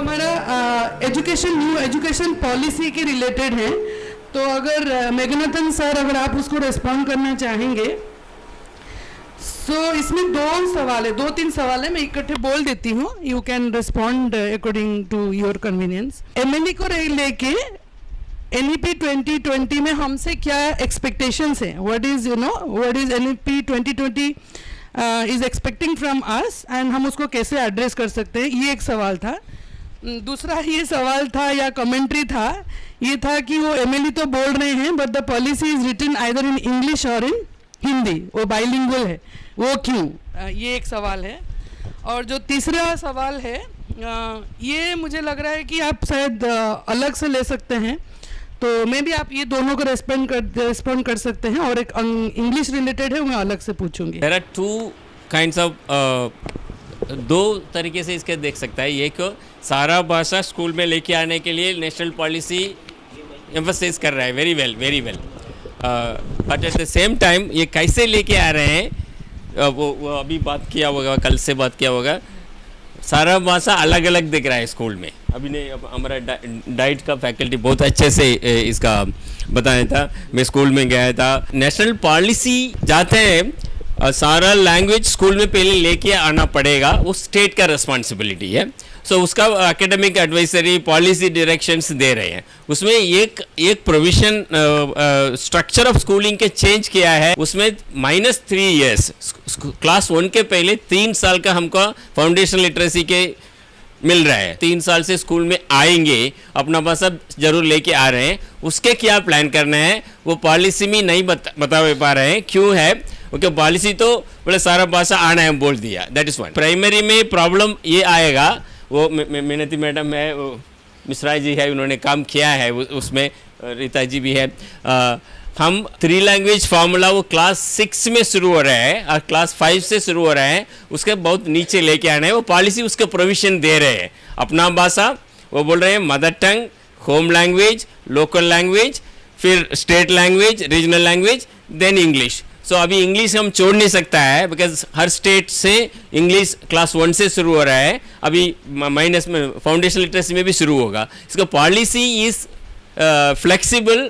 हमारा education new education policy के related है, तो अगर मेघनाथन सर अगर आप उसको रिस्पॉन्ड करना चाहेंगे। इसमें दो तीन सवाल है, मैं इकट्ठे बोल देती हूँ, you can respond according to your convenience. MLE को लेके एनईपी 2020 में हमसे क्या एक्सपेक्टेशंस हैं, what is NEP 2020 is expecting from us and हम उसको कैसे एड्रेस कर सकते हैं, ये एक सवाल था। दूसरा ये सवाल था या कमेंट्री था, ये था कि वो एमएलई तो बोल रहे हैं but the policy is written either in English और इन हिंदी, वो बाइलिंगुअल है, वो क्यों, ये एक सवाल है। और जो तीसरा सवाल है, ये मुझे लग रहा है कि आप शायद अलग से ले सकते हैं, तो मैं भी आप ये दोनों को रिस्पॉन्ड कर सकते हैं, और एक इंग्लिश रिलेटेड है वो मैं अलग से पूछूंगी। There are two kinds of, दो तरीके से इसके देख सकता है। एक सारा भाषा स्कूल में लेके आने के लिए नेशनल पॉलिसी एम्फसाइज कर रहा है, very well, but at the same time ये कैसे लेके आ रहे हैं, वो अभी बात किया होगा, कल से बात किया होगा, सारा भाषा अलग अलग दिख रहा है स्कूल में। अभी ने हमारा डाइट का फैकल्टी बहुत अच्छे से इसका बताया था, मैं स्कूल में गया था। नेशनल पॉलिसी जाते हैं, सारा लैंग्वेज स्कूल में पहले लेके आना पड़ेगा, वो स्टेट का रिस्पॉन्सिबिलिटी है। सो उसका एकेडमिक एडवाइजरी पॉलिसी डायरेक्शंस दे रहे हैं, उसमें एक प्रोविजन स्ट्रक्चर ऑफ स्कूलिंग के चेंज किया है, उसमें -3 years क्लास 1 के पहले 3 साल का हमको फाउंडेशन लिटरेसी के मिल रहा है। 3 साल से स्कूल में आएंगे, अपना भाषा जरूर लेके आ रहे हैं, उसके क्या प्लान करना है वो पॉलिसी में नहीं बता पा रहे हैं। क्यों है, क्योंकि पॉलिसी तो बोले सारा भाषा आना है, बोल दिया, दैट इज़ वन। प्राइमरी में प्रॉब्लम ये आएगा, वो मेहनती मैडम है, मिश्रा जी है, उन्होंने काम किया है उसमें, रीता जी भी है। हम 3 लैंग्वेज फार्मूला वो क्लास 6 में शुरू हो रहा है और क्लास 5 से शुरू हो रहा है, उसके बहुत नीचे लेके आना है, वो पॉलिसी उसके प्रोविजन दे रहे हैं। अपना भाषा वो बोल रहे हैं mother tongue, home language, local language, फिर state language, regional language, then English. So अभी इंग्लिश हम छोड़ नहीं सकता है, बिकॉज हर स्टेट से इंग्लिश क्लास 1 से शुरू हो रहा है, अभी माइनस में फाउंडेशन लिटरेसी में भी शुरू होगा। इसका policy is flexible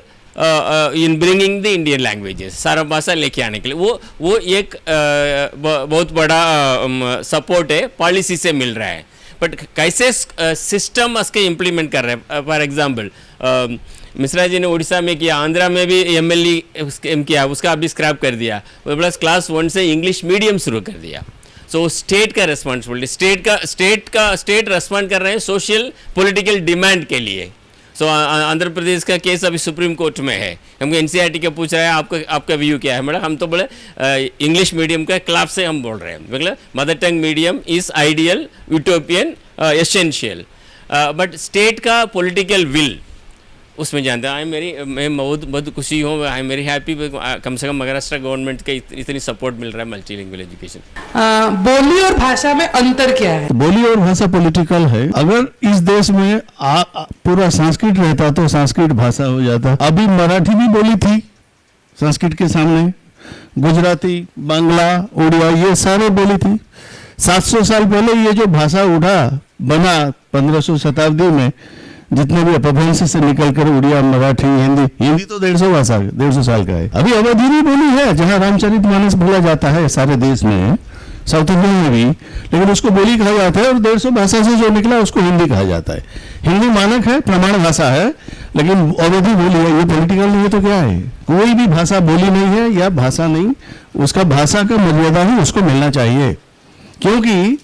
in bringing the Indian languages, सारा भाषा लेके आने के लिए वो एक बहुत बड़ा सपोर्ट है, पॉलिसी से मिल रहा है। बट कैसे सिस्टम उसके इम्प्लीमेंट कर रहे हैं, फॉर एग्जांपल मिश्रा जी ने उड़ीसा में किया, आंध्रा में भी एमएलई किया, उसका अभी स्क्रैप कर दिया, प्लस क्लास 1 से इंग्लिश मीडियम शुरू कर दिया। सो स्टेट का रिस्पॉन्सिबिलिटी, स्टेट रेस्पॉन्ड कर रहे हैं सोशल पॉलिटिकल डिमांड के लिए। सो आंध्र प्रदेश का केस अभी सुप्रीम कोर्ट में है, हमको एनसीईआरटी का पूछ रहा है आपका व्यू क्या है। मैडम हम तो बोले इंग्लिश मीडियम का क्लास से हम बोल रहे हैं, मतलब mother tongue medium is ideal, utopian, essential, but state का पॉलिटिकल विल उसमें जानते हैं। मैं बहुत खुशी हूँ, आई एम वेरी हैप्पी, कम से कम महाराष्ट्र गवर्नमेंट के इतनी सपोर्ट मिल रहा है मल्टीलिंगुअल एजुकेशन। बोली और भाषा में अंतर क्या है? बोली और भाषा पॉलिटिकल है। अगर इस देश में पूरा संस्कृत रहता तो संस्कृत भाषा हो जाता। अभी मराठी भी बोली थी संस्कृत के सामने, गुजराती, बांग्ला, उड़िया, ये सारे बोली थी। 700 साल पहले ये जो भाषा बना 1500 शताब्दी में, जितने भी अपभ्रंश से निकलकर उड़िया, मराठी, हिंदी तो 150 साल का है। अभी अवधी भी बोली है, जहाँ रामचरितमानस बोला जाता है सारे देश में, साउथ इंडिया में भी, लेकिन उसको बोली कहा जाता है, और 150 भाषा से जो निकला उसको हिंदी कहा जाता है। हिंदी मानक है, प्रमाण भाषा है, लेकिन अवधी बोली है, ये पॉलिटिकल नहीं है तो क्या है? कोई भी भाषा बोली नहीं है या भाषा नहीं, उसका भाषा का मर्यादा ही उसको मिलना चाहिए, क्योंकि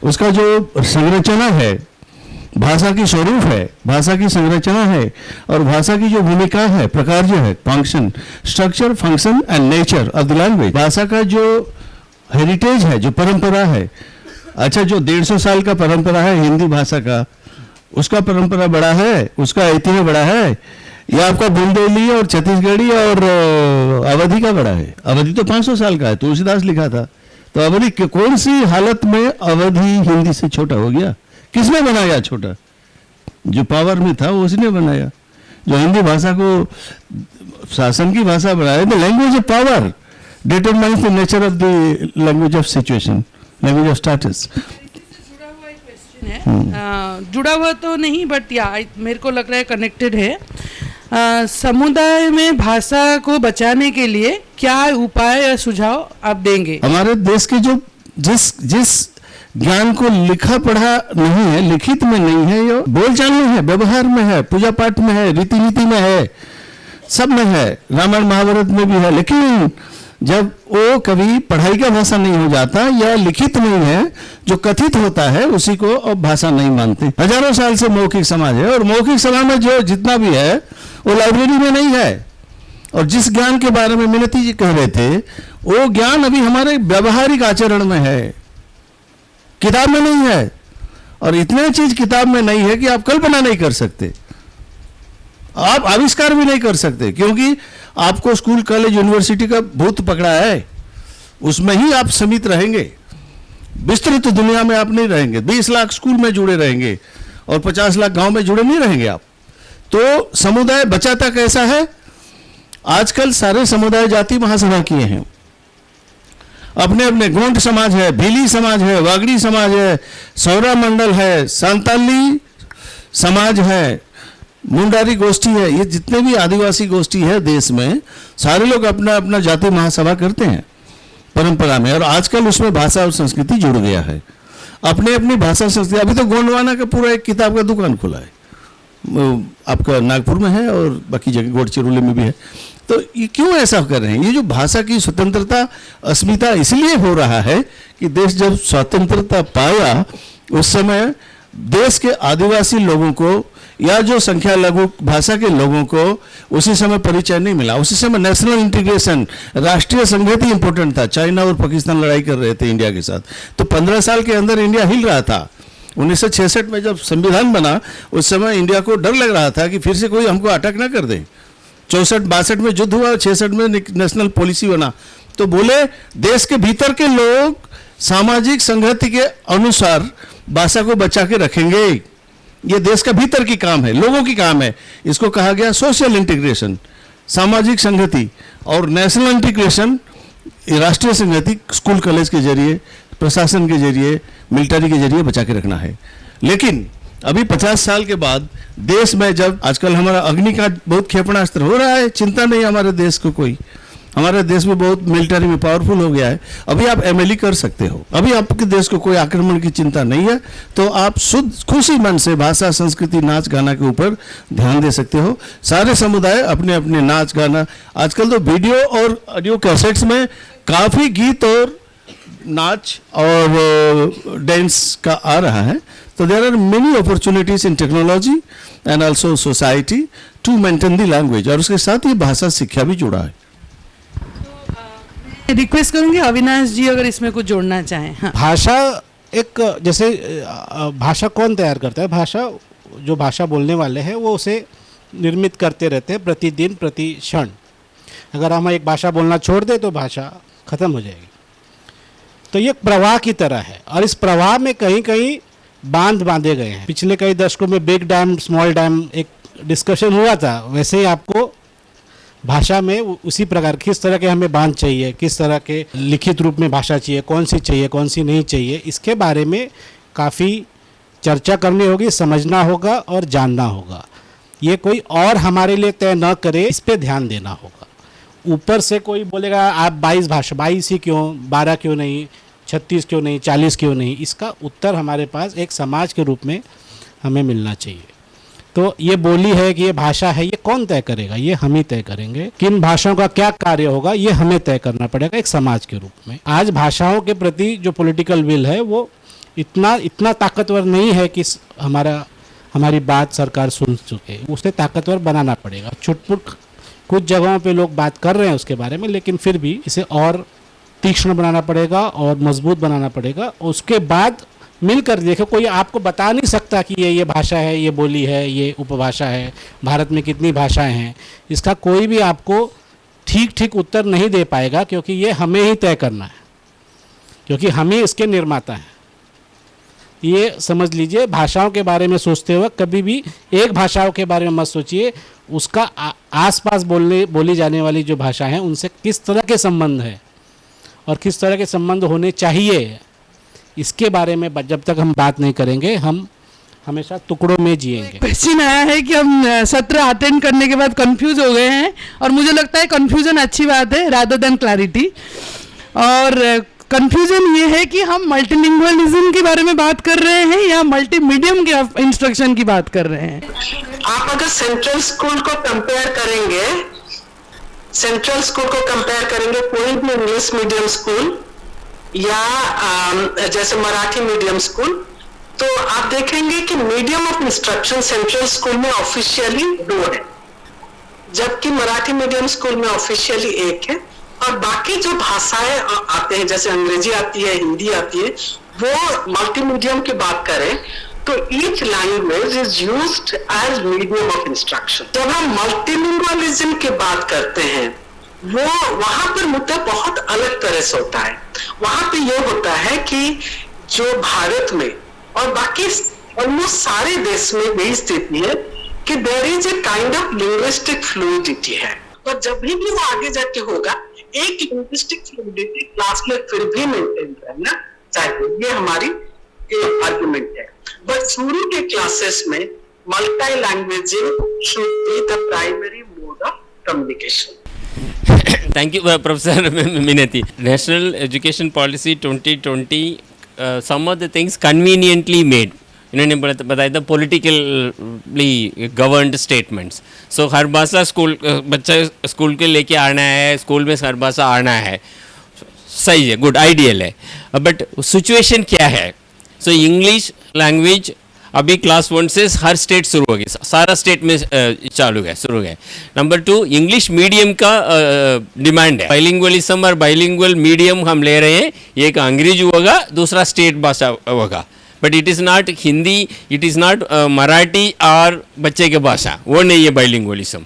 उसका जो संरचना है, भाषा की स्वरूप है, भाषा की संरचना है, और भाषा की जो भूमिका है, प्रकार जो है, function, structure, function and nature of the language, भाषा का जो हेरिटेज है, जो परंपरा है। अच्छा, जो 150 साल का परंपरा है हिंदी भाषा का, उसका परंपरा बड़ा है, उसका ऐतिह्य बड़ा है, या आपका बुंदेली और छत्तीसगढ़ी और अवधी का बड़ा है? अवधी तो 500 साल का है, तुलसीदास लिखा था। तो अवधी कौन सी हालत में अवधी हिंदी से छोटा हो गया? किसने बनाया छोटा? जो पावर में था वो उसने बनाया। जो हिंदी भाषा को शासन की भाषा बनाया, the language of power determines the nature of the language of situation, language of status. जुड़ा हुआ एक क्वेश्चन है, जुड़ा हुआ तो नहीं, बट या मेरे को लग रहा है कनेक्टेड है। समुदाय में भाषा को बचाने के लिए क्या उपाय या सुझाव आप देंगे? हमारे देश के जो जिस ज्ञान को लिखा पढ़ा नहीं है, लिखित में नहीं है, ये बोलचाल में है, व्यवहार में है, पूजा पाठ में है, रीति नीति में है, सब में है, रामायण महाभारत में भी है। लेकिन जब वो कभी पढ़ाई का भाषा नहीं हो जाता या लिखित नहीं है, जो कथित होता है उसी को अब भाषा नहीं मानते। हजारों साल से मौखिक समाज है, और मौखिक समाज में जो जितना भी है वो लाइब्रेरी में नहीं है। और जिस ज्ञान के बारे में मिनती जी कह रहे थे, वो ज्ञान अभी हमारे व्यावहारिक आचरण में है, किताब में नहीं है। और इतने चीज किताब में नहीं है कि आप कल्पना नहीं कर सकते, आप आविष्कार भी नहीं कर सकते, क्योंकि आपको स्कूल कॉलेज यूनिवर्सिटी का भूत पकड़ा है, उसमें ही आप सीमित रहेंगे। विस्तृत दुनिया में आप नहीं रहेंगे। 20 लाख स्कूल में जुड़े रहेंगे और 50 लाख गांव में जुड़े नहीं रहेंगे आप। तो समुदाय बचाता कैसा है? आजकल सारे समुदाय जाति महासभा किए हैं, अपने अपने गोंड समाज है, भीली समाज है, वागड़ी समाज है, सौरा मंडल है, सांताली समाज है, मुंडारी गोष्ठी है, ये जितने भी आदिवासी गोष्ठी है देश में, सारे लोग अपना अपना जाति महासभा करते हैं परंपरा में। और आजकल उसमें भाषा और संस्कृति जुड़ गया है, अपने अपनी भाषा संस्कृति। अभी तो गोंडवाना का पूरा एक किताब का दुकान खुला है, आपका नागपुर में है और बाकी जगह गोडचिरोली में भी है। तो ये क्यों ऐसा कर रहे हैं? ये जो भाषा की स्वतंत्रता अस्मिता इसलिए हो रहा है कि देश जब स्वतंत्रता पाया उस समय देश के आदिवासी लोगों को या जो संख्या लघु भाषा के लोगों को उसी समय परिचय नहीं मिला। उसी समय नेशनल इंटीग्रेशन, राष्ट्रीय संघति इंपॉर्टेंट था। चाइना और पाकिस्तान लड़ाई कर रहे थे इंडिया के साथ, तो 15 साल के अंदर इंडिया हिल रहा था। 1966 में जब संविधान बना उस समय इंडिया को डर लग रहा था कि फिर से कोई हमको अटैक ना कर दे। 64-62 में युद्ध हुआ, 66 में नेशनल पॉलिसी बना। तो बोले देश के भीतर के लोग सामाजिक संगति के अनुसार भाषा को बचा के रखेंगे, ये देश का भीतर की काम है, लोगों की काम है। इसको कहा गया सोशल इंटीग्रेशन, सामाजिक संगति, और नेशनल इंटीग्रेशन राष्ट्रीय संगति स्कूल कॉलेज के जरिए, प्रशासन के जरिए, मिलिट्री के जरिए बचा के रखना है। लेकिन अभी 50 साल के बाद देश में जब आजकल हमारा अग्नि का बहुत क्षेपणास्त्र हो रहा है, चिंता नहीं हमारे देश को कोई, हमारे देश में बहुत मिलिट्री में पावरफुल हो गया है। अभी आप एमएलए कर सकते हो, अभी आपके देश को कोई आक्रमण की चिंता नहीं है, तो आप शुद्ध खुशी मन से भाषा, संस्कृति, नाच गाना के ऊपर ध्यान दे सकते हो। सारे समुदाय अपने अपने नाच गाना, आजकल तो वीडियो और ऑडियो कैसेट्स में काफ़ी गीत और नाच और डांस का आ रहा है। तो there are many opportunities in technology and also society to maintain the language, और उसके साथ ही भाषा शिक्षा भी जुड़ा है। रिक्वेस्ट करूंगी अविनाश जी अगर इसमें कुछ जोड़ना चाहें। हाँ। भाषा एक, जैसे भाषा कौन तैयार करता है? भाषा जो भाषा बोलने वाले हैं वो उसे निर्मित करते रहते हैं प्रतिदिन, प्रति क्षण। अगर हम एक भाषा बोलना छोड़ दें तो भाषा खत्म हो जाएगी। तो ये प्रवाह की तरह है, और इस प्रवाह में कहीं कहीं बांध बांधे गए हैं। पिछले कई दशकों में बिग डैम, स्मॉल डैम एक डिस्कशन हुआ था, वैसे ही आपको भाषा में उसी प्रकार किस तरह के हमें बांध चाहिए, किस तरह के लिखित रूप में भाषा चाहिए, कौन सी नहीं चाहिए, इसके बारे में काफ़ी चर्चा करनी होगी, समझना होगा और जानना होगा। ये कोई और हमारे लिए तय न करे, इस पे ध्यान देना होगा। ऊपर से कोई बोलेगा आप 22 भाषा, 22 ही क्यों, 12 क्यों नहीं, 36 क्यों नहीं, 40 क्यों नहीं, इसका उत्तर हमारे पास एक समाज के रूप में हमें मिलना चाहिए। तो ये बोली है कि ये भाषा है, ये कौन तय करेगा? ये हम ही तय करेंगे। किन भाषाओं का क्या कार्य होगा ये हमें तय करना पड़ेगा एक समाज के रूप में। आज भाषाओं के प्रति जो पॉलिटिकल विल है वो इतना ताकतवर नहीं है कि हमारी बात सरकार सुन सके, उसे ताकतवर बनाना पड़ेगा। छुटपुट कुछ जगहों पे लोग बात कर रहे हैं उसके बारे में, लेकिन फिर भी इसे और तीक्ष्ण बनाना पड़ेगा और मजबूत बनाना पड़ेगा। उसके बाद मिलकर देखो, कोई आपको बता नहीं सकता कि ये भाषा है, ये बोली है, ये उपभाषा है, भारत में कितनी भाषाएं हैं, इसका कोई भी आपको ठीक उत्तर नहीं दे पाएगा, क्योंकि ये हमें ही तय करना है, क्योंकि हम ही इसके निर्माता हैं। ये समझ लीजिए, भाषाओं के बारे में सोचते वक्त कभी भी एक भाषाओं के बारे में मत सोचिए, उसका आसपास बोली जाने वाली जो भाषा है उनसे किस तरह के संबंध है और किस तरह के संबंध होने चाहिए, इसके बारे में जब तक हम बात नहीं करेंगे हम हमेशा टुकड़ों में जिएंगे। क्वेश्चन आया है कि हम सत्र अटेंड करने के बाद कंफ्यूज हो गए हैं, और मुझे लगता है कंफ्यूजन अच्छी बात है रादर देन क्लैरिटी। और कंफ्यूजन ये है कि हम मल्टीलिंगुअलिज्म के बारे में बात कर रहे हैं या मल्टी मीडियम के इंस्ट्रक्शन की बात कर रहे हैं। आप अगर सेंट्रल स्कूल को कंपेयर करेंगे, सेंट्रल स्कूल को कंपेयर करेंगे कोई भी इंग्लिश मीडियम स्कूल या जैसे मराठी मीडियम स्कूल, तो आप देखेंगे कि medium of instruction central school में ऑफिशियली 2 है, जबकि मराठी मीडियम स्कूल में ऑफिशियली 1 है। और बाकी जो भाषाएं आते हैं, जैसे अंग्रेजी आती है, हिंदी आती है, वो मल्टी मीडियम की बात करें तो each language is used as medium of instruction. जब हम मल्टीलिंगुअलिज्म की बात करते हैं, वो वहां पर मुद्दा बहुत अलग तरह से होता है। वहां पे ये होता है कि जो भारत में और बाकी ऑलमोस्ट सारे देश में यही स्थिति है कि there is a kind of linguistic fluidity है, और जब भी वो आगे जाके होगा, एक लिंग्विस्टिक फ्लूइडिटी क्लास में फिर भी मेंटेन करना चाहिए, ये हमारी आर्गुमेंट है। बट शुरू के क्लासेस में multi languaging should be the primary mode of communication. Thank you, Professor Minati. National Education Policy 2020, some of the things conveniently made. इन्होंने बताया था politically governed statements. So हर भाषा स्कूल बच्चा स्कूल के लेके आना है, स्कूल में हर भाषा आना है, सही है, गुड, आइडियल है। बट सिचुएशन क्या है? सो इंग्लिश लैंग्वेज अभी क्लास 1 से हर स्टेट शुरू हो गई, सारा स्टेट में चालू है, शुरू है। नंबर 2, इंग्लिश मीडियम का डिमांड है। बाइलिंगुअलिज्म और बाइलिंगुअल मीडियम हम ले रहे हैं, एक अंग्रेजी होगा, दूसरा स्टेट भाषा होगा, but it is not Hindi, it is not Marathi और बच्चे के भाषा, वो नहीं है bilingualism.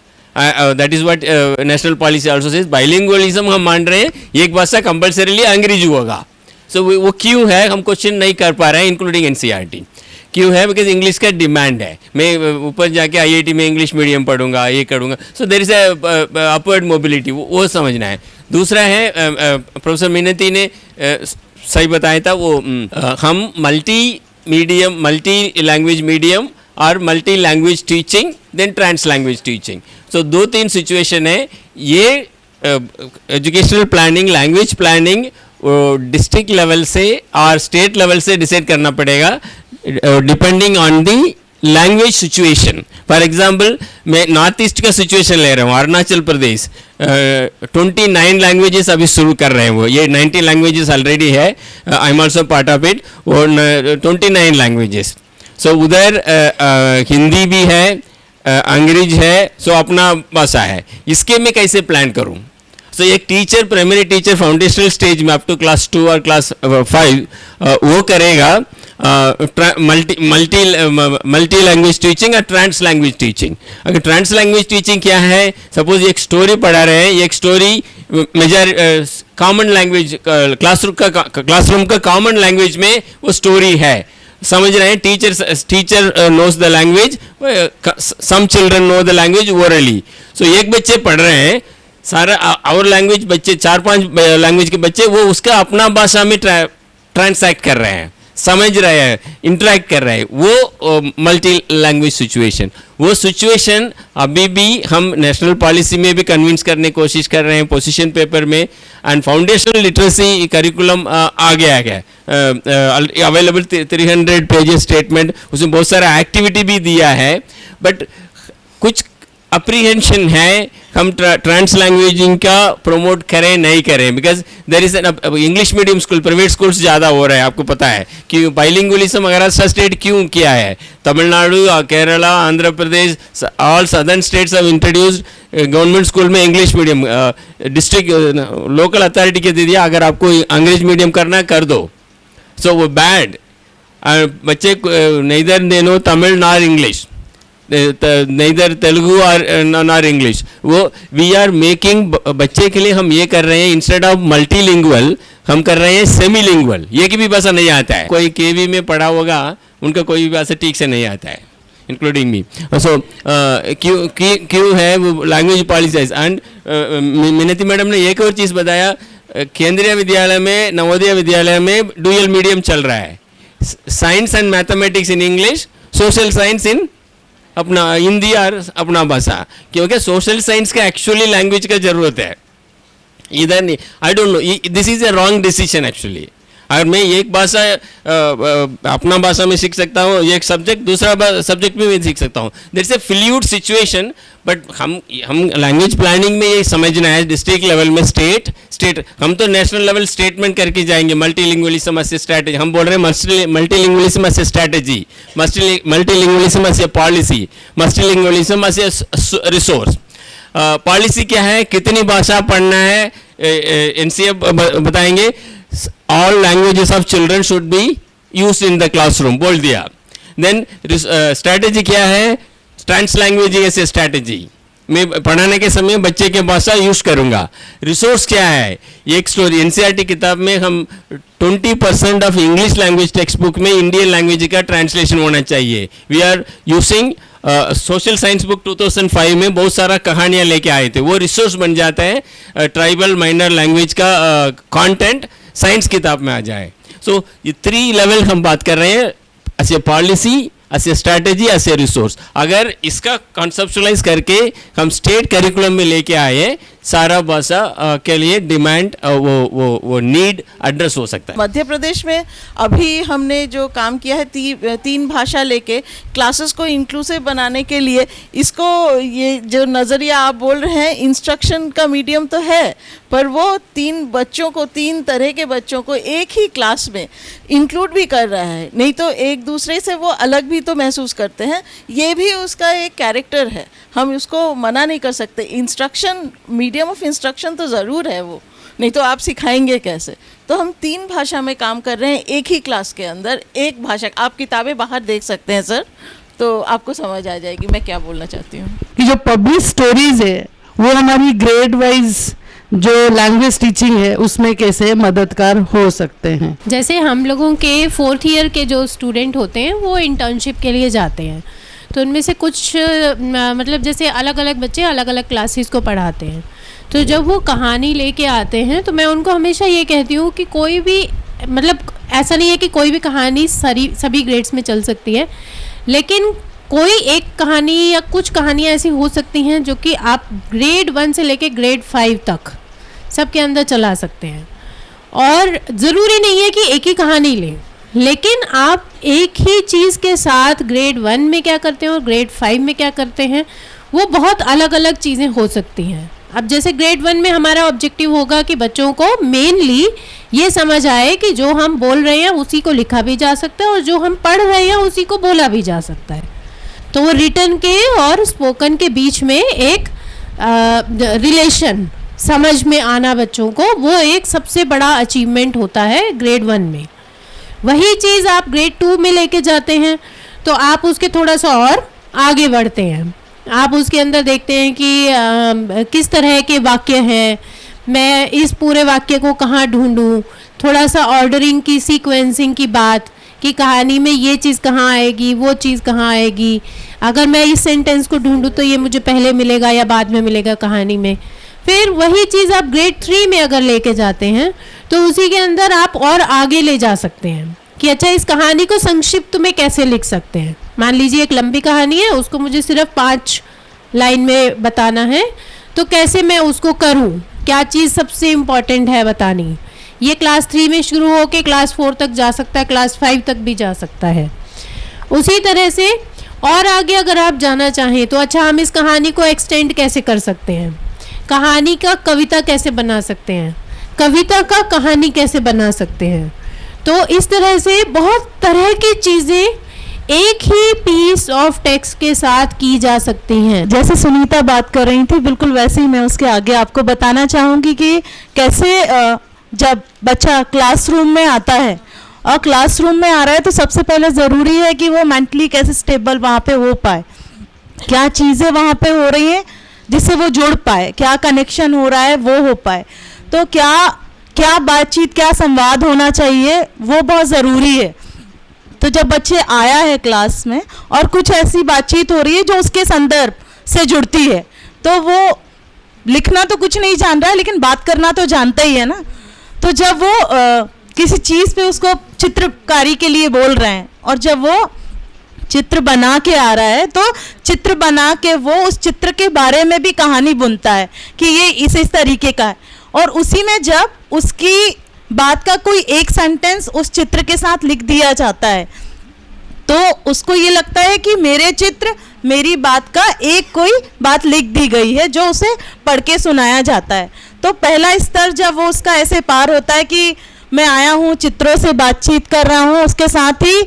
That is what national policy also says. Bilingualism हम मान रहे हैं, एक भाषा कंपल्सरीली अंग्रेजी होगा। सो वो क्यों है, हम क्वेश्चन नहीं कर पा रहे हैं, इंक्लूडिंग एनसीईआरटी। क्यों है? बिकॉज इंग्लिश का डिमांड है। मैं ऊपर जाके आईआईटी में इंग्लिश मीडियम पढ़ूंगा, ये करूँगा, so there is upward mobility, वो समझना है। दूसरा है, प्रोफेसर मिनती ने सही बताया था, वो हम मल्टी लैंग्वेज मीडियम और multi language teaching, then trans language teaching. So 2-3 situation है। ये educational planning, language planning district level से और स्टेट लेवल से डिसाइड करना पड़ेगा, depending on the language situation. For example, मैं नॉर्थ ईस्ट का सिचुएशन ले रहा हूँ, अरुणाचल प्रदेश 29 लैंग्वेजेस अभी शुरू कर रहे हैं वो, ये 90 लैंग्वेजेस ऑलरेडी है, I am also part of it, वो 29 लैंग्वेजेस। सो उधर हिंदी भी है, अंग्रेज है, सो अपना भाषा है। इसके मैं कैसे प्लान करूँ? सो एक teacher, primary teacher foundational stage में अप टू क्लास 2 और क्लास 5 वो करेगा मल्टी लैंग्वेज टीचिंग और ट्रांस लैंग्वेज टीचिंग। अगर ट्रांस लैंग्वेज टीचिंग क्या है, सपोज एक स्टोरी पढ़ा रहे हैं, एक story major common language, classroom का कॉमन लैंग्वेज में वो स्टोरी है, समझ रहे हैं? Teacher knows the language, some children know the language orally. So एक बच्चे पढ़ रहे हैं, सारा और लैंग्वेज बच्चे, 4-5 लैंग्वेज के बच्चे, वो उसका अपना भाषा में ट्रांसैक्ट कर रहे हैं, समझ रहे हैं, इंटरेक्ट कर रहे हैं, वो मल्टी लैंग्वेज सिचुएशन। वो सिचुएशन अभी भी हम नेशनल पॉलिसी में भी कन्विंस करने की कोशिश कर रहे हैं, पोजीशन पेपर में, एंड फाउंडेशनल लिटरेसी करिकुलम आ गया है, अवेलेबल 300 पेजेस स्टेटमेंट, उसमें बहुत सारा एक्टिविटी भी दिया है। बट कुछ अप्रीहेंशन है, हम ट्रांस लैंग्वेजिंग का प्रमोट करें नहीं करें, because there is English medium school, private schools ज़्यादा हो रहा है, आपको पता है कि बाइलिंगुअलिज्म महाराष्ट्र स्टेट क्यों किया है, Tamil Nadu, Kerala, Andhra Pradesh, all southern states have introduced government school में English medium, district local authority के दे दिया, अगर आपको अंग्रेज मीडियम करना कर दो। सो वो बैड, बच्चे neither they know Tamil nor English, neither Telugu और नॉर इंग्लिश, वो वी आर मेकिंग, बच्चे के लिए हम ये कर रहे हैं, इंस्टेड ऑफ मल्टीलिंगुअल हम कर रहे हैं सेमीलिंगुअल। ये की भी भाषा नहीं आता है, कोई केवी में पढ़ा होगा, उनका कोई भी भाषा ठीक से नहीं आता है, इंक्लूडिंग मी। सो क्यों है वो लैंग्वेज पॉलिसीज। एंड मिनती मैडम ने एक और चीज़ बताया, केंद्रीय विद्यालय में, नवोदय विद्यालय में डुअल मीडियम चल रहा है, science and mathematics in English, social science in अपना हिंदी और अपना भाषा, क्योंकि सोशल साइंस का एक्चुअली लैंग्वेज का ज़रूरत है इधर नहीं. I don't know, this is a wrong decision actually. अगर मैं एक भाषा अपना भाषा में सीख सकता हूँ, एक सब्जेक्ट दूसरा सब्जेक्ट में मैं सीख सकता हूँ. That's a fluid situation. But हम लैंग्वेज प्लानिंग में ये समझना है डिस्ट्रिक्ट लेवल में स्टेट हम तो नेशनल लेवल स्टेटमेंट करके जाएंगे. मल्टीलिंगुअलिज्म एज ए स्ट्रैटेजी, हम बोल रहे हैं multilingualism as a strategy, multilingualism as a policy, multilingualism as a resource. Policy क्या है, कितनी भाषा पढ़ना है, एनसीए बताएंगे. All languages of children should be used in the classroom, बोल दिया. Then strategy क्या है, ट्रांस लैंग्वेज ऐसे स्ट्रैटेजी, मैं पढ़ाने के समय बच्चे के भाषा यूज करूँगा. रिसोर्स क्या है, एक स्टोरी एनसीईआरटी किताब में हम 20% of English language text book में इंडियन लैंग्वेज का ट्रांसलेशन होना चाहिए. We are using social science book 2005 में बहुत सारा कहानियाँ लेके आए थे, वो रिसोर्स बन जाता है. ट्राइबल माइनर लैंग्वेज का कंटेंट साइंस किताब में आ जाए. सो ये 3 लेवल हम बात कर रहे हैं, as a policy, as a strategy, as a resource. अगर इसका कॉन्सेप्चुलाइज करके हम स्टेट करिकुलम में लेके आए, सारा भाषा के लिए डिमांड वो नीड एड्रेस हो सकता है. मध्य प्रदेश में अभी हमने जो काम किया है 3 भाषा लेके क्लासेस को इंक्लूसिव बनाने के लिए, इसको ये जो नज़रिया आप बोल रहे हैं इंस्ट्रक्शन का मीडियम तो है, पर वो 3 तरह के बच्चों को एक ही क्लास में इंक्लूड भी कर रहा है. नहीं तो एक दूसरे से वो अलग भी तो महसूस करते हैं, ये भी उसका एक कैरेक्टर है, हम उसको मना नहीं कर सकते. इंस्ट्रक्शन मीडियम ऑफ इंस्ट्रक्शन तो ज़रूर है वो, नहीं तो आप सिखाएंगे कैसे. तो हम 3 भाषा में काम कर रहे हैं एक ही क्लास के अंदर, एक भाषा. आप किताबें बाहर देख सकते हैं सर, तो आपको समझ आ जाएगी मैं क्या बोलना चाहती हूँ. कि जो पब्लिक स्टोरीज है वो हमारी ग्रेड वाइज जो लैंग्वेज टीचिंग है उसमें कैसे मददगार हो सकते हैं. जैसे हम लोगों के 4th ईयर के जो स्टूडेंट होते हैं वो इंटर्नशिप के लिए जाते हैं, तो उनमें से कुछ मतलब जैसे अलग अलग बच्चे अलग अलग क्लासेस को पढ़ाते हैं, तो जब वो कहानी लेके आते हैं तो मैं उनको हमेशा ये कहती हूँ कि कोई भी मतलब ऐसा नहीं है कि कोई भी कहानी सभी ग्रेड्स में चल सकती है, लेकिन कोई एक कहानी या कुछ कहानियाँ ऐसी हो सकती हैं जो कि आप ग्रेड 1 से लेके ग्रेड 5 तक सबके अंदर चला सकते हैं. और ज़रूरी नहीं है कि एक ही कहानी लें, लेकिन आप एक ही चीज़ के साथ ग्रेड 1 में क्या करते हैं और ग्रेड 5 में क्या करते हैं, वो बहुत अलग अलग चीज़ें हो सकती हैं. अब जैसे ग्रेड 1 में हमारा ऑब्जेक्टिव होगा कि बच्चों को मेनली ये समझ आए कि जो हम बोल रहे हैं उसी को लिखा भी जा सकता है और जो हम पढ़ रहे हैं उसी को बोला भी जा सकता है. तो वो रिटन के और स्पोकन के बीच में एक रिलेशन समझ में आना बच्चों को, वो एक सबसे बड़ा अचीवमेंट होता है ग्रेड 1 में. वही चीज़ आप ग्रेड 2 में लेके जाते हैं तो आप उसके थोड़ा सा और आगे बढ़ते हैं. आप उसके अंदर देखते हैं कि किस तरह के वाक्य हैं, मैं इस पूरे वाक्य को कहाँ ढूंढूं, थोड़ा सा ऑर्डरिंग की, सीक्वेंसिंग की बात कि कहानी में ये चीज़ कहाँ आएगी, वो चीज़ कहाँ आएगी, अगर मैं इस सेंटेंस को ढूंढूं तो ये मुझे पहले मिलेगा या बाद में मिलेगा कहानी में. फिर वही चीज़ आप ग्रेड 3 में अगर लेके जाते हैं तो उसी के अंदर आप और आगे ले जा सकते हैं कि अच्छा इस कहानी को संक्षिप्त में कैसे लिख सकते हैं. मान लीजिए एक लंबी कहानी है, उसको मुझे सिर्फ 5 लाइन में बताना है, तो कैसे मैं उसको करूं, क्या चीज़ सबसे इम्पॉर्टेंट है बतानी. ये क्लास 3 में शुरू होकर क्लास 4 तक जा सकता है, क्लास 5 तक भी जा सकता है. उसी तरह से और आगे अगर आप जाना चाहें तो अच्छा हम इस कहानी को एक्सटेंड कैसे कर सकते हैं, कहानी का कविता कैसे बना सकते हैं, कविता का कहानी कैसे बना सकते हैं. तो इस तरह से बहुत तरह की चीज़ें एक ही पीस ऑफ टेक्स्ट के साथ की जा सकती हैं. जैसे सुनीता बात कर रही थी बिल्कुल वैसे ही मैं उसके आगे आपको बताना चाहूँगी कि कैसे जब बच्चा क्लासरूम में आता है और क्लासरूम में आ रहा है तो सबसे पहले ज़रूरी है कि वो मेंटली कैसे स्टेबल वहाँ पे हो पाए, क्या चीज़ें वहाँ पे हो रही हैं जिससे वो जुड़ पाए, क्या कनेक्शन हो रहा है वो हो पाए. तो क्या बातचीत, क्या संवाद होना चाहिए वो बहुत ज़रूरी है. तो जब बच्चे आया है क्लास में और कुछ ऐसी बातचीत हो रही है जो उसके संदर्भ से जुड़ती है, तो वो लिखना तो कुछ नहीं जान रहा है लेकिन बात करना तो जानता ही है ना. तो जब वो किसी चीज़ पे उसको चित्रकारी के लिए बोल रहे हैं और जब वो चित्र बना के आ रहा है तो चित्र बना के वो उस चित्र के बारे में भी कहानी बुनता है कि ये इस तरीके का है, और उसी में जब उसकी बात का कोई एक सेंटेंस उस चित्र के साथ लिख दिया जाता है तो उसको ये लगता है कि मेरे चित्र मेरी बात का एक कोई बात लिख दी गई है जो उसे पढ़ के सुनाया जाता है। तो पहला स्तर जब वो उसका ऐसे पार होता है कि मैं आया हूँ, चित्रों से बातचीत कर रहा हूँ, उसके साथ ही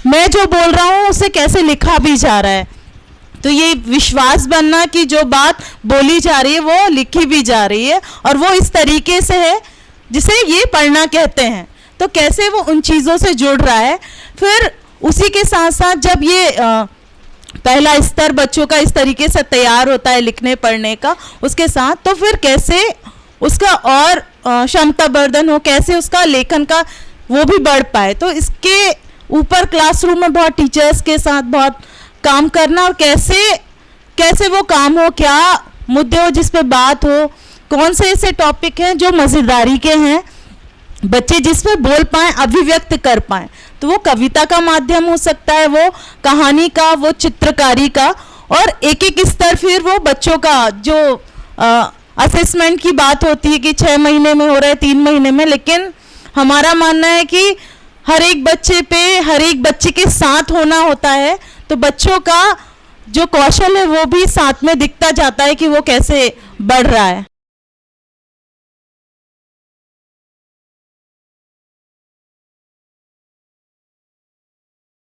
मैं जो बोल रहा हूँ उसे कैसे लिखा भी जा रहा है, तो ये विश्वास बनना कि जो बात बोली जा रही है वो लिखी भी जा रही है और वो इस तरीके से है जिसे ये पढ़ना कहते हैं। तो कैसे वो उन चीज़ों से जुड़ रहा है। फिर उसी के साथ साथ जब ये पहला स्तर बच्चों का इस तरीके से तैयार होता है लिखने पढ़ने का, उसके साथ तो फिर कैसे उसका और क्षमता वर्धन हो, कैसे उसका लेखन का वो भी बढ़ पाए। तो इसके ऊपर क्लासरूम में बहुत टीचर्स के साथ बहुत काम करना और कैसे वो काम हो, क्या मुद्दे हो जिस पे बात हो, कौन से ऐसे टॉपिक हैं जो मज़ेदारी के हैं, बच्चे जिस पे बोल पाएँ, अभिव्यक्त कर पाएँ। तो वो कविता का माध्यम हो सकता है, वो कहानी का, वो चित्रकारी का, और एक एक स्तर फिर वो बच्चों का जो असेसमेंट की बात होती है कि 6 महीने में हो रहा है, 3 महीने में, लेकिन हमारा मानना है कि हर एक बच्चे पे हर एक बच्चे के साथ होना होता है, तो बच्चों का जो कौशल है वो भी साथ में दिखता जाता है कि वो कैसे बढ़ रहा है।